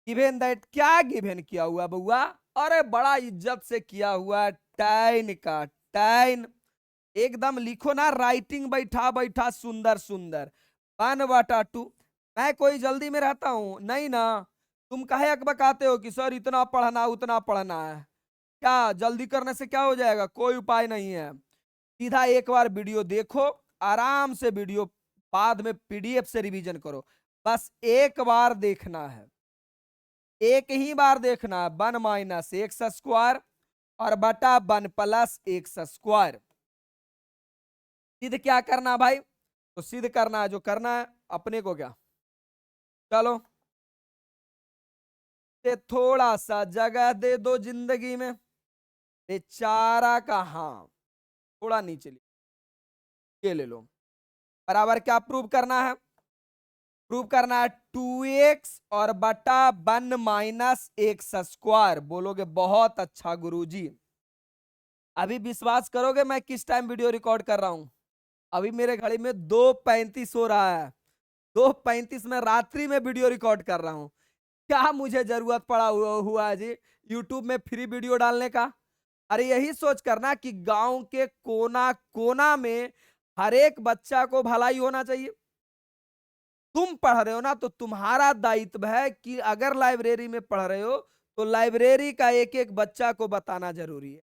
गिवन दैट क्या गिवन किया हुआ बउआ? अरे बड़ा इज्जत से किया हुआ, टाइन का टाइन। एकदम लिखो ना, राइटिंग बैठा बैठा सुंदर सुंदर। 1/2। मैं कोई जल्दी में रहता हूं नहीं ना, तुम काहे अकबकाते हो कि सर इतना पढ़ना उतना पढ़ना है। क्या जल्दी करने से क्या हो जाएगा? कोई उपाय नहीं है। सीधा एक बार वीडियो देखो, आराम से वीडियो, बाद में पीडीएफ से रिवीजन करो। बस एक बार देखना है, एक ही बार देखना है। 1 - x² और बटा 1 + x²। सिद्ध क्या करना भाई? तो सिद्ध करना है जो करना है अपने को, क्या चलो ते थोड़ा सा जगह दे दो जिंदगी में, बेचारा का। हाँ, थोड़ा नीचे ये ले लो। बराबर क्या प्रूव करना है? प्रूव करना है 2x और बटा 1 - x²। बोलोगे बहुत अच्छा गुरुजी। अभी विश्वास करोगे मैं किस टाइम वीडियो रिकॉर्ड कर रहा हूं? अभी मेरे घड़ी में 2:35 हो रहा है। 2:35 में रात्रि में वीडियो रिकॉर्ड कर रहा हूं। क्या मुझे जरूरत पड़ा हुआ है जी यूट्यूब में फ्री वीडियो डालने का? अरे यही सोच करना कि गांव के कोना कोना में हर एक बच्चा को भलाई होना चाहिए। तुम पढ़ रहे हो ना, तो तुम्हारा दायित्व है कि अगर लाइब्रेरी में पढ़ रहे हो तो लाइब्रेरी का एक एक बच्चा को बताना जरूरी है।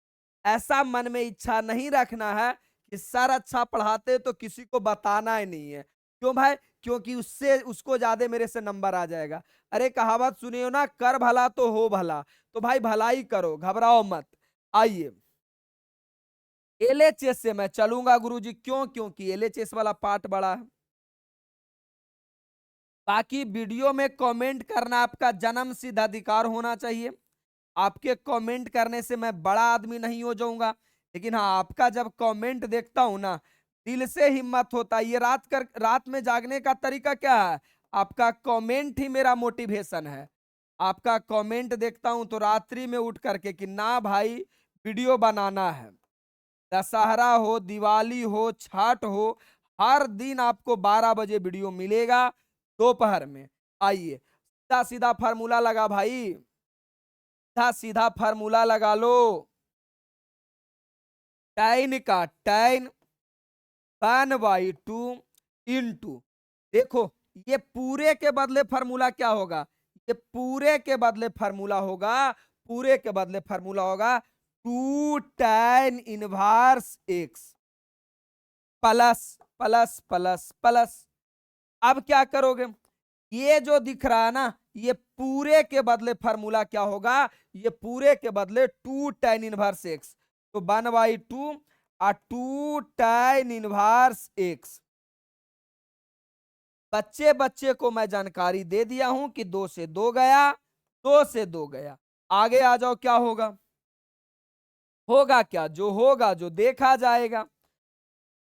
ऐसा मन में इच्छा नहीं रखना है कि सर अच्छा पढ़ाते तो किसी को बताना ही नहीं है। क्यों भाई? क्योंकि उससे उसको ज्यादा मेरे से नंबर आ जाएगा। अरे कहावत सुनियो ना, कर भला तो हो भला। तो भाई भलाई करो, घबराओ मत। आइए, एलएचएस से मैं चलूंगा गुरुजी। क्यों? क्योंकि एलएचएस वाला पार्ट बड़ा है। बाकी वीडियो में कमेंट करना आपका जन्म सिद्ध अधिकार होना चाहिए। आपके कमेंट करने से मैं बड़ा आदमी नहीं हो जाऊंगा, लेकिन हाँ, आपका जब कमेंट देखता हूं ना, दिल से हिम्मत होता है। ये रात में जागने का तरीका क्या है? आपका कमेंट ही मेरा मोटिवेशन है। आपका कमेंट देखता हूं तो रात्रि में उठ करके कि ना भाई, वीडियो बनाना है। दशहरा हो, दिवाली हो, छठ हो, हर दिन आपको 12 बजे वीडियो मिलेगा दोपहर में। आइए, सीधा सीधा फार्मूला लगा भाई, सीधा सीधा फार्मूला लगा लो। tan का tan 1/2 इंटू, देखो ये पूरे के बदले फार्मूला क्या होगा? ये पूरे के बदले फार्मूला होगा, पूरे के बदले फार्मूला होगा 2 tan 1x plus plus plus plus. अब क्या करोगे? ये जो दिख रहा है ना, ये पूरे के बदले फार्मूला क्या होगा? ये पूरे के बदले 2 tan 1x। तो 1/2 और 2 tan इनवर्स x। बच्चे बच्चे को मैं जानकारी दे दिया हूं कि 2 से 2 गया, 2 से 2 गया। आगे आ जाओ, क्या होगा? होगा क्या? जो होगा, जो देखा जाएगा।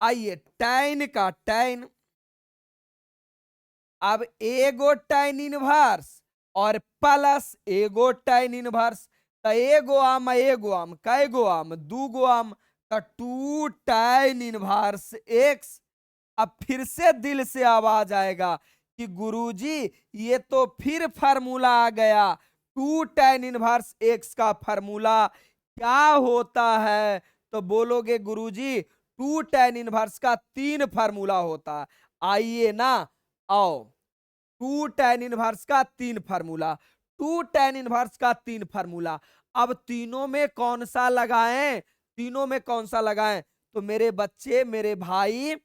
आइए, tan का tan, अब एगो tan इनवर्स और प्लस एगो tan इनवर्स, तो एगो आम एगो आम, कैगो आम? 2 आम, तो 2 tan इनवर्स x। अब फिर से दिल से आवाज आएगा कि गुरुजी ये तो फिर फार्मूला आ गया, 2 tan इनवर्स x का फार्मूला क्या होता है? तो बोलोगे गुरुजी 2 tan इनवर्स का 3 फार्मूला होता है। आइए ना, आओ, 2 tan इनवर्स का 3 फार्मूला, 2 tan इनवर्स का 3 फार्मूला। अब तीनों में कौन सा लगाएं? तीनों में कौन सा लगाएं? तो मेरे बच्चे, मेरे भाई,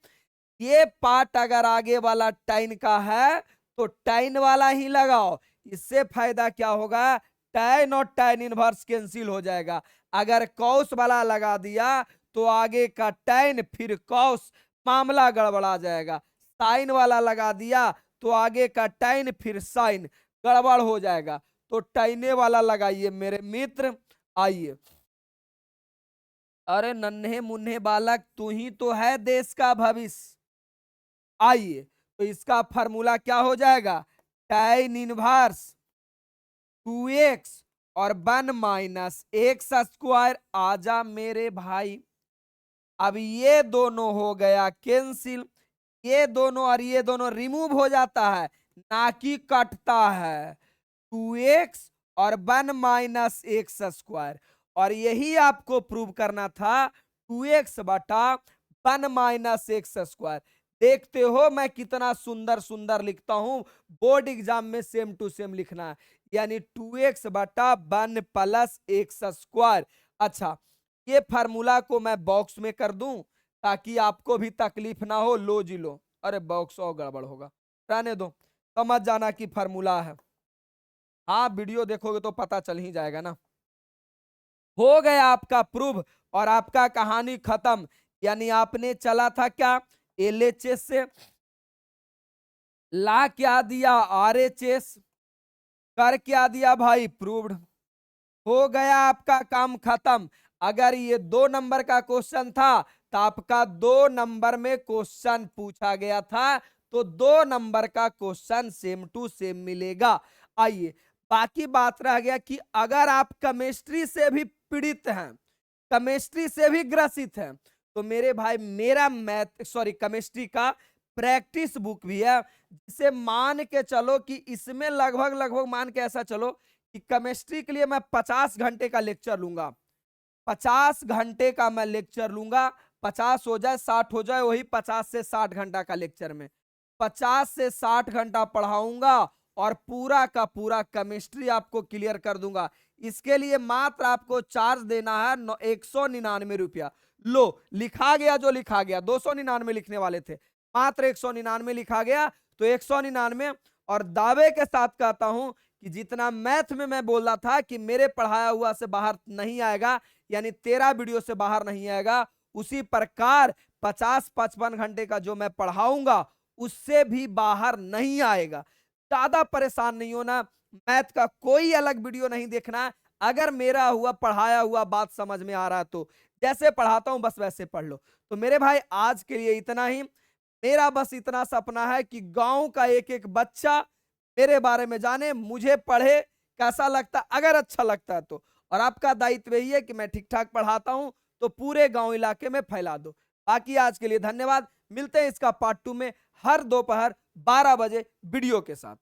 ये पार्ट अगर आगे वाला tan का है तो tan वाला ही लगाओ। इससे फायदा क्या होगा? tan और tan इनवर्स कैंसिल हो जाएगा। अगर cos वाला लगा दिया तो आगे का tan फिर cos, मामला गड़बड़ा जाएगा। sin वाला लगा दिया तो आगे का tan फिर sin, गड़बड़ हो जाएगा। तो tan वाला लगाइए मेरे मित्र। आइए, अरे नन्हे मुन्ने बालक, तू ही तो है देश का भविष्य। आइए, तो इसका फार्मूला क्या हो जाएगा? tan इनवर्स 2x और 1 माइनस एक्स स्क्वायर। आजा मेरे भाई, अब ये दोनों हो गया कैंसिल, ये दोनों और ये दोनों रिमूव हो जाता है, ना कि कटता है। 2x और 1 माइनस एक्स स्क्वायर, और यही आपको प्रूव करना था, 2x बटा 1 माइनस एक्स स्क्वायर। देखते हो मैं कितना सुंदर सुंदर लिखता हूं, बोर्ड एग्जाम में सेम टू सेम लिखना है, यानी 2x बटा 1 प्लस एक्स स्क्वायर। अच्छा, ये फार्मूला को मैं बॉक्स में कर दूं ताकि आपको भी तकलीफ ना हो। लो जी लो, अरे बॉक्स और गड़बड़ होगा, रहने दो, समझ जाना कि फार्मूला है। हाँ, वीडियो देखोगे तो पता चल ही जाएगा ना। हो गया आपका प्रूफ और आपका कहानी खत्म। यानी आपने चला था क्या एलएचएस से, ला क्या दिया आरएचएस, कर क्या दिया भाई प्रूव्ड। हो गया आपका काम खत्म। अगर ये 2 नंबर का क्वेश्चन था तो आपका 2 नंबर में क्वेश्चन पूछा गया था, तो 2 नंबर का क्वेश्चन सेम टू सेम मिलेगा। आइए, बाकी बात रह गया कि अगर आप केमिस्ट्री से भी पीड़ित हैं, केमिस्ट्री से भी ग्रसित हैं, तो मेरे भाई मेरा केमिस्ट्री का प्रैक्टिस बुक भी है, जिसे मान के चलो कि इसमें लगभग लगभग मान के ऐसा चलो कि केमिस्ट्री के लिए मैं 50 घंटे का लेक्चर लूंगा, 50 घंटे का मैं लेक्चर लूंगा। 50 हो जाए 60 हो जाए, वही 50 से 60 घंटा का लेक्चर में 50 से 60 घंटा पढ़ाऊंगा और पूरा का पूरा केमिस्ट्री आपको क्लियर कर दूंगा। इसके लिए मात्र आपको चार्ज देना है 199 रुपया। लो, लिखा गया जो लिखा गया, 299 लिखने वाले थे, मात्र 199 लिखा गया, तो 199। और दावे के साथ कहता हूं कि जितना मैथ में मैं बोल रहा था कि मेरे पढ़ाया हुआ से बाहर नहीं आएगा, यानी तेरा वीडियो से बाहर नहीं आएगा, उसी प्रकार 50-55 घंटे का जो मैं पढ़ाऊंगा उससे भी बाहर नहीं आएगा। ज्यादा परेशान नहीं होना, मैथ का कोई अलग वीडियो नहीं देखना। अगर मेरा हुआ पढ़ाया हुआ बात समझ में आ रहा है तो जैसे पढ़ाता हूं बस वैसे पढ़ लो। तो मेरे भाई आज के लिए इतना ही। मेरा बस इतना सपना है कि गांव का एक एक बच्चा मेरे बारे में जाने, मुझे पढ़े, कैसा लगता, अगर अच्छा लगता है तो। और आपका दायित्व यही है कि मैं ठीक ठाक पढ़ाता हूं तो पूरे गांव इलाके में फैला दो। बाकी आज के लिए धन्यवाद, मिलते हैं इसका पार्ट 2 में हर दोपहर 12 बजे वीडियो के साथ।